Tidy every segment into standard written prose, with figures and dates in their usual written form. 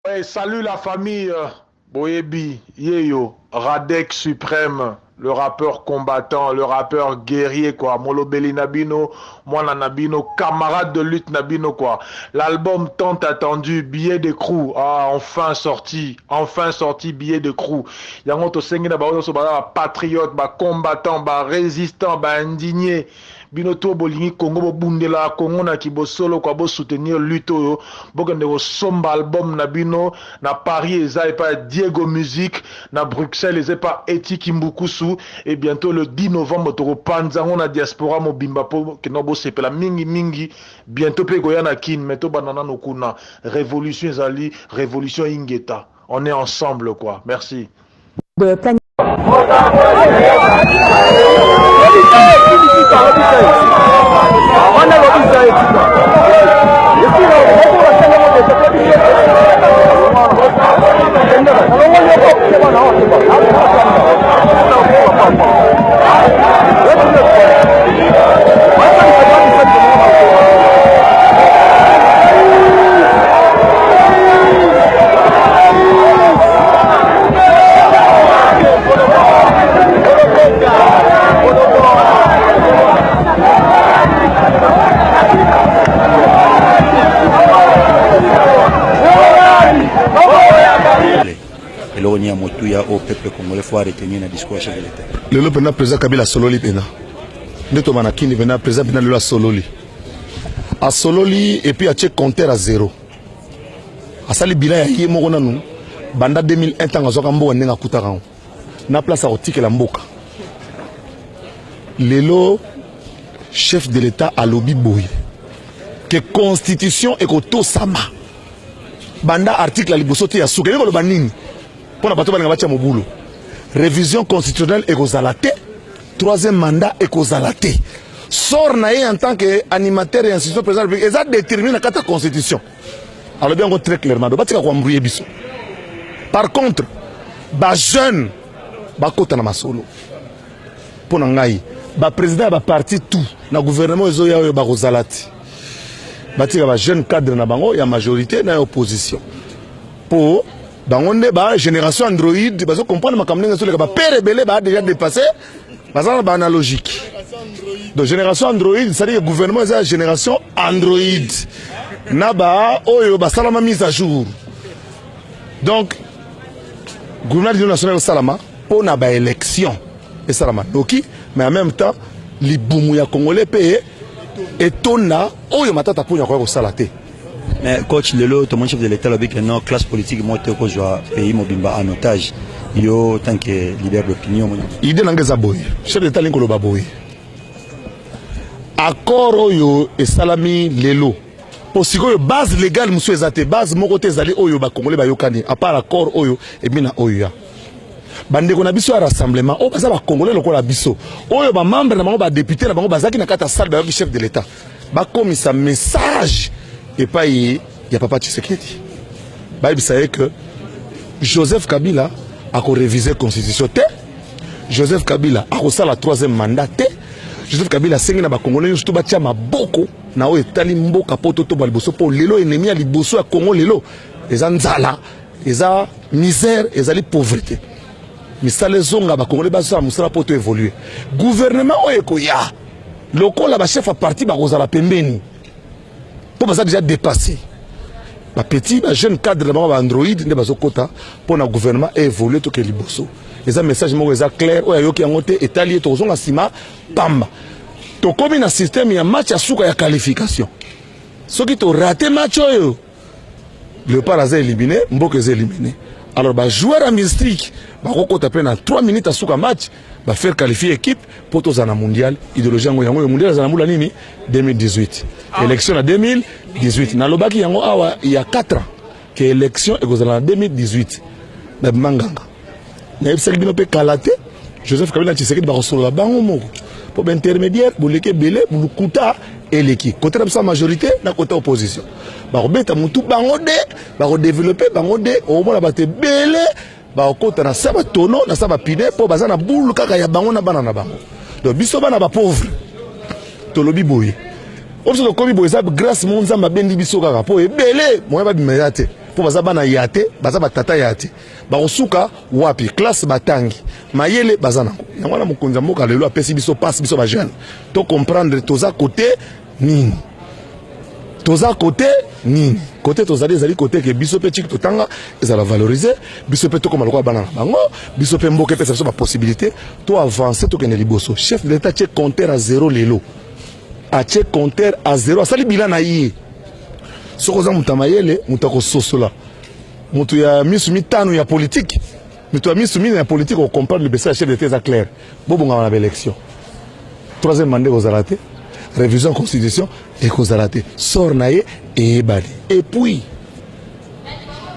Ouais, salut la famille Boyebi, Yeyo, Radek Suprême, le rappeur combattant, le rappeur guerrier quoi, Molobeli Nabino, Mwana Nabino, camarade de lutte Nabino quoi. L'album tant attendu, Billet de Crew, enfin sorti, Billet de Crew. Yango to sengi na ba patriote, ba combattant, ba résistant, ba indigné. Binoto bolingi Congo bo bundela Congo na ki bo solo kwa bo soutenir lutte yo bokende bo somba album na bino na Paris eza pas Diego Music na Bruxelles eza pas Eti Kimbukusu et bientôt le 10 novembre toro panzango na diaspora mobimba po ke no bo sepela mingi bientôt pe goya na kin meto banana no kuna révolution ezali révolution ingeta on est ensemble quoi merci au peuple congolais faut retenir le discours chef de l'État. Le pena président Kabila Sololi pena. Neto manakini pena président pena le Sololi. A Sololi et puis a check compteur à 0. A sali bilan ya yemo kona nu banda 2001 tanga zoka mbo nenga kutaka. Na place a otike la mboka. Lelo chef de l'État a lobby boy. Que constitution et que to sama. Banda article la libosote ya souke ko lo banini. Pour la révision constitutionnelle et Kozalate, troisième mandat et Kozalate. Sort naïe en tant qu'animateur et institution président de la République, ils ont déterminé la constitution. Alors bien, on très clairement, par contre, les jeunes, les solo. Pour le président, le parti, tout, le gouvernement, ils ont Kozalate. Les jeunes cadres, il y a majorité, il y a opposition. Pour on est la génération Android, parce qu'on comprend que le père rebelle a déjà dépassé, parce que c'est analogique. Donc génération Android, c'est-à-dire que le gouvernement est la génération Android. Naba, salama mise à jour. Donc, le gouvernement national salama, on a une élection. Et salama, mais en même temps, les boumouya congolais payés, et on a, matata pour y salate. Mais coach Lelo, ton chef de l'État, avec une classe politique, moi, tu as pays mobimba en otage. Il y a tant que leader d'opinion. Il y a un boy. Chef de l'État, il y a un boy. Accord yo et salami Lelo. Pour si vous base légale, monsieur Zate, base mon côté zali oyo ba congolais ba yokani. À part accord oyo et bien oyo. Bande qu'on a biso à rassemblement. Oh, ça va congolais le la biso. Oyo ba membre na ba député na ba bazaki na kata salle ba chef de l'État. Ba comme ça message. Et pas il y a Papa Tshisekedi. Vous savez que Joseph Kabila a révisé la constitution. Joseph Kabila a reçu la troisième mandat. Joseph Kabila a signé na Congolais tout batia maboko na o etali mboka poto to baliboso pour lelo ennemi à liboso à Congo lelo. Les anzala, les misère, les pauvreté. Mais ça les zonga ba Congolais ba ça musala poto évoluer. Gouvernement o ekoya. Loko la ba chef à parti ba rozala pembeni. Pour ça déjà dépassé. Ma petit, ma jeune cadre de Android, ne pas kota pour le gouvernement évoluer tout que liboso. Les messages moi clair, o yoki angote Italie to zonga sima pamba. To comme un système ya match à souka ya qualification. Ce qui to raté match yo. Le Parazé éliminé, Mboke éliminé. Alors bah joueur à mystique, bah kota peine 3 minutes à souka match, bah faire qualifier équipe pour tous en mondial, idéologie yango mondial za na nini 2018. Élection en 2018. Dans le bac, il y a 4 ans que l'élection est en 2018. Mais Manganga. Mais il y a Kalate, Joseph Kabila Tshisekedi va recevoir la banque pour intermédiaire, pour l'équipe belé, pour le Kouta et l'équipe. Côté de sa majorité, dans côté opposition. Bah rebeta mutu bangode, bah redévelopper bangode, au moins la bate belé, bah côté na saba tono, na saba pide pour bazana boule kaka ya bango na banana bango. Donc biso bana ba pauvre. Tolobi boye. Obso komi boye ça grâce monza mabendi biso kaka po ebele, moi ba bimeyate. pour baza bana yate baza batata yate bakosuka wapi classe batangi mayele baza nango yango na mokonza mboka lelo apesi biso passe biso ba jeune to comprendre toza côté nini toza côté nini côté tozali ezali côté ke biso pe chiki totanga ezala valoriser biso pe to comme lokwa bana bango biso pe mboka pe ça ba possibilité to avancer to kene liboso chef de l'état check compteur à 0 lelo a check compteur à 0 asali bilan na yi sokoza mutamayele mutako sosola mutu ya misumi tanu ya politique mutu ya misumi ya politique on comprendre le message chef de l'état clair bobonga na élection troisième mandat aux raté révision constitution et cause raté sort naé et bali et puis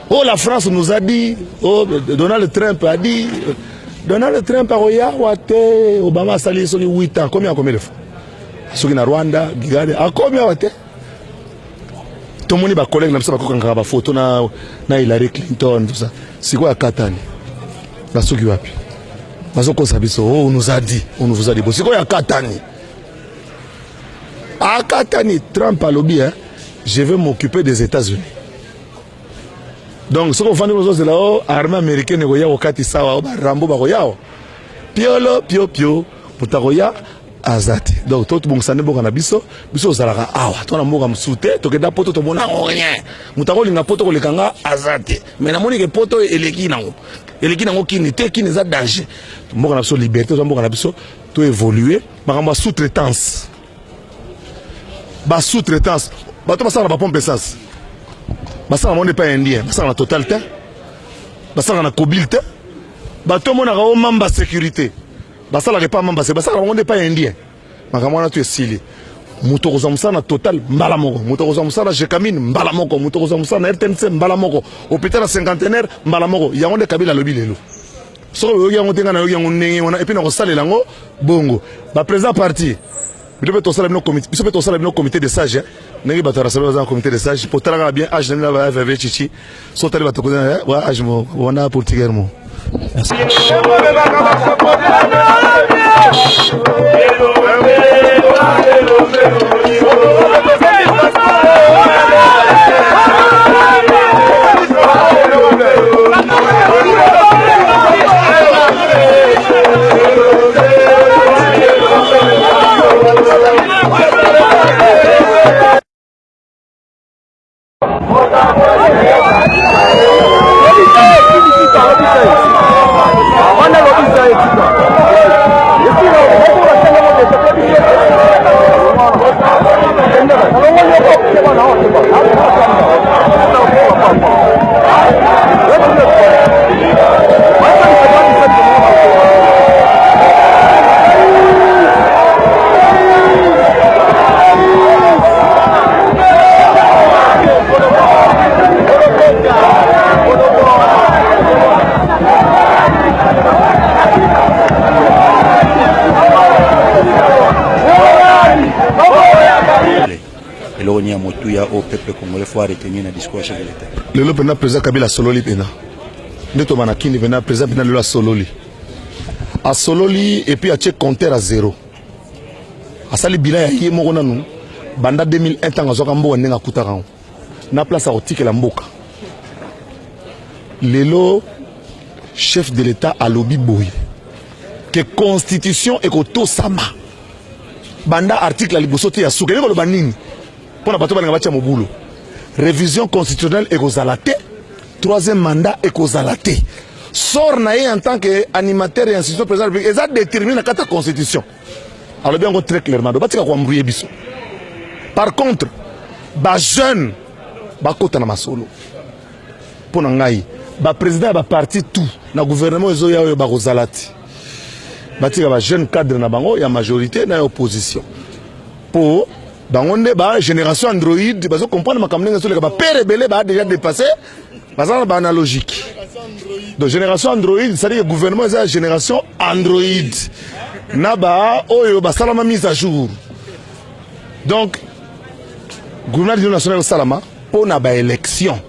oh la France nous a dit oh Donald Trump a dit Donald Trump a regardé Obama sali soli 8 ans combien de fois soki na Rwanda gigade a combien wate tout le monde ba collègue na bisa ba kokanga ba photo na Hillary Clinton tout ça c'est quoi katani na soki wapi bazoko sabiso oh on nous a dit bon c'est quoi ya katani à Katani, Trump a lobby, hein, je vais m'occuper des États-Unis. Donc, ce qu'on fait nous autres là-haut, armée américaine, goya au Katisawa, Rambo bagoya, piolo, pio, putagoya, azati. Donc, tout bon ça ne boka na biso zalaka awa. Toi na moka msute, to keda poto to mona rien. Mutako linga poto ko lekanga azati. Mais na moni ke poto eleki nango kini te kini za danger. Moka na biso liberté, to moka na biso to évoluer, makamba sous-traitance. Ba sous-traitance bato basala ba pompe essence basala monde pas indien basala na totalité basala na cobilité bato mona ka o mamba sécurité basala pas mamba c'est basala monde pas indien makamwana tu esili muto ko zamsana total mbala moko muto ko zamsana jekamine mbala moko muto ko zamsana RTNC mbala moko hôpital cinquantenaire mbala moko yango de kabila lobi lelo so yo yango tenga na yo yango ndenge wana et puis na ko salela ngo bongo ba président parti biso peut osala bino comité de sages ndenge bato rasala baza comité de sages po talaka bien age na ba FV chichi so tali bato kozana wa age mo wana portugais mo merci au peuple congolais faut retenir le discours chef de l'État. Le pena président Kabila Sololi pena. Neto manakini pena président pena le Sololi. A Sololi et puis a check compteur à 0. A sali bilan ya yemo kona nu banda 2001 tanga zoka mbo ndenga kutaka. Na place a otike la mboka. Lelo chef de l'État a lobby boy. Que constitution et que to sama. Banda article la libosote ya souke ko lo banini. Pour la révision constitutionnelle et Kozalate, troisième mandat et Kozalate. Sort naé en tant qu'animateur et institution président de la République, ils ont déterminé la constitution. Alors bien très clairement, par contre, les jeunes, ils ont solo. Pour les président a parti tout, le gouvernement ils ont Kozalate. Les jeunes cadres, il y a majorité, il y a opposition. Pour bangonde ba génération Android bazo comprendre makamnenga sur le ba père belé ba déjà dépassé bazana ba analogique donc génération Android c'est-à-dire gouvernement c'est génération Android naba oyo ba salama mise à jour donc gouvernement national salama pour na ba élection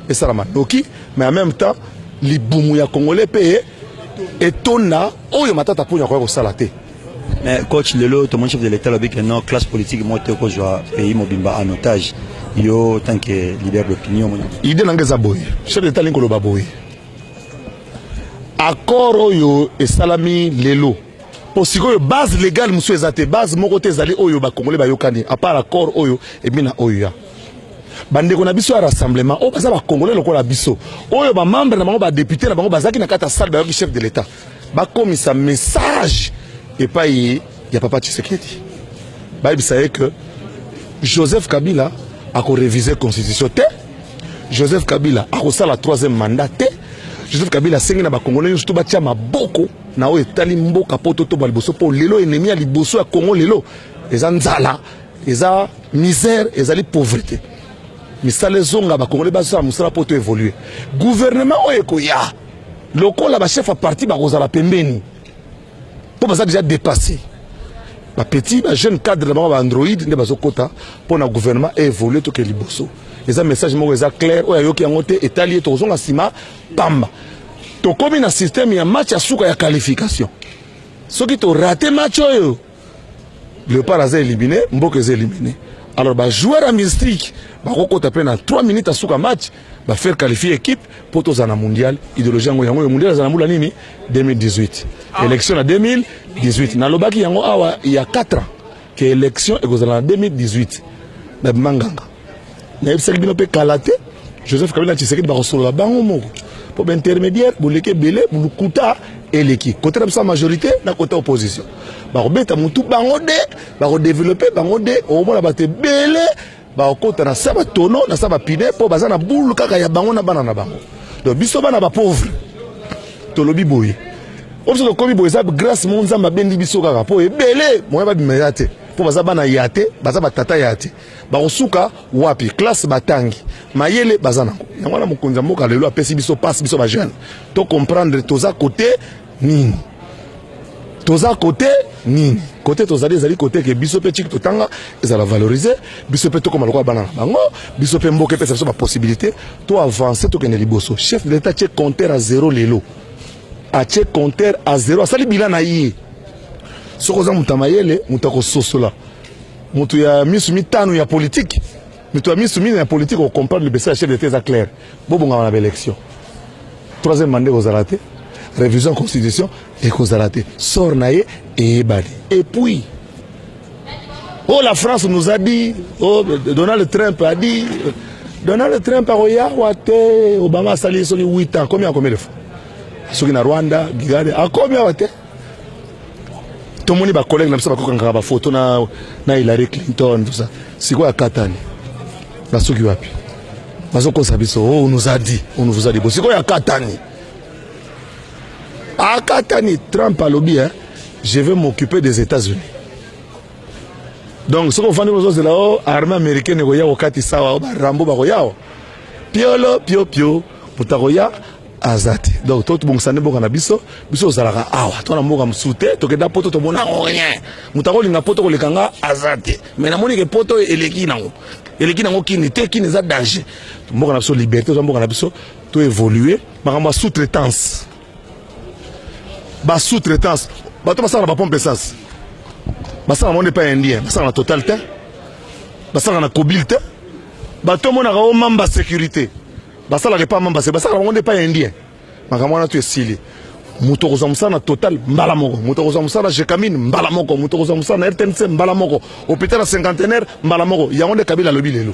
et salama doki mais en même temps li bumu ya congolais payé et tona oyo matata pour ya ko salate Mais coach lelo tout mon chef de l'état avec une classe politique moi te ko joa pays mobimba en otage yo tant que leader d'opinion idée nangeza boy chef d'état linko loba boy accord yo et salami lelo posiko base légale monsieur ezate base moko te zali oyo ba congolais ba yokani à part accord oyo et bina oyo ya bande ko na biso ya rassemblement o baza ba congolais lokola biso oyo ba membre na bango ba député na bango bazaki na kata salle ba chef de l'état ba komisa message et pas il y a papa Tshisekedi ba bisaye que Joseph Kabila a révisé la constitution te Joseph Kabila a reçu la 3e mandat te Joseph Kabila sengi na ba congolais surtout ba tia maboko na o etali mboka poto to ba liboso po lelo ennemi ya liboso ya Congo lelo eza nzala eza misère eza li pauvreté misale zonga ba congolais ba sa musala poto évoluer gouvernement o ekoya lokola ba chef à parti ba kozala pembeni pour ça déjà dépassé ba petit ba jeune cadre ba Android ne bazo kota pour na gouvernement évoluer to ke liboso eza message mo eza clair o yoki yango te etali to zonga sima pamba to komi na système ya match ya suka ya qualification soki to raté match oyo le paraza éliminé mboka est éliminé alors ba joueur à mystique ba kokota pe na 3 minutes à suka match ba faire qualifier équipe pour to zana mondial idéologie yango mondial zana mula nini 2018 élection en 2018 na lobaki yango awa il y a 4 ans que élection et en 2018 ba manganga na ebisaki bino pe kalate Joseph Kabila Tshisekedi ba resolola bango moko pour intermédiaire boleke belé bulukuta eleki côté de sa majorité na côté opposition ba robeta mutu bango de ba redévelopper bango de au moins ba te belé ba kota na saba tono na saba pine po bazana bulu kaka ya bango na bana na bango donc biso bana ba pauvre to lobi boye obso ko bi boye ça grâce mon nzamba bendi biso kaka po ebele mo ba bimeyate po baza bana yate baza batata yate ba osuka wapi classe batangi mayele bazana yango na mokonza mboka lelo apesi biso passe biso ba jeune to comprendre toza côté nini toza côté nini côté tozali ezali côté que biso pe chiki totanga ezala valoriser biso pe to comme lokwa bana bango biso pe mboka pe ça ba possibilité to avancer to kene liboso chef de l'état check compteur à 0 lelo a check compteur à 0 asali bilan na yi soko za mutamayele mutako sosola mutu ya misumi tanu ya politique mutu ya misumi ya politique on comprendre le message chef de l'état clair bobonga na élection 3e mandat aux raté révision constitution et cause raté sort naé et bali et puis oh la France nous a dit oh Donald Trump a dit Donald Trump a regardé Obama sali soli 8 ans combien de fois soki na Rwanda gigade a combien wate to moni ba collègue na bisa ba kokanga ba photo na Hillary Clinton tout ça siko ya katani na soki wapi bazoko sabiso oh on nous a dit siko ya katani a katani Trump a lobby hein je vais m'occuper des États-Unis donc ce qu'on fait nous de là armée américaine ko ya wakati sawa ba rambo ba ko yao piolo pio putakoya azati donc tout bon sane boka na biso zalaka awa to na mboka msute to keda poto to mona rien mutako linga poto ko lekanga azati mais na moni ke poto eleki nango kini te kini za danger mboka na biso liberté to mboka na biso to évoluer makamba sous-traitance bato basala ba pompe essence basala monde pas indien basala na Total te basala na Kobil te bato mona ka o mamba sécurité basala ke pas mamba c'est basala monde pas indien makamwana tu esili muto ko zamsana Total mbala moko muto ko zamsana Jekamine mbala moko muto ko zamsana RTNC mbala moko hôpital cinquantenaire mbala moko yango de Kabila lobi lelo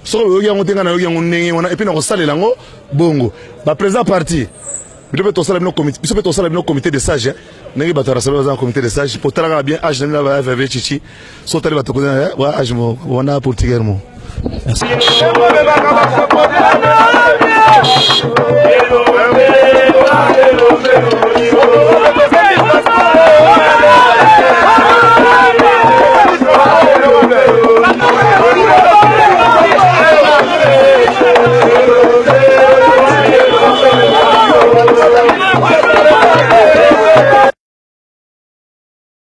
so yo yango tenga na yo yango ndenge wana et puis na ko salela ngo bongo ba président parti biso pe tosala bino comité de sages ndenge bato rasala dans comité de sages pour talaka bien âge na ba FV chichi so tali bato ko wa âge mo wana portugalement merci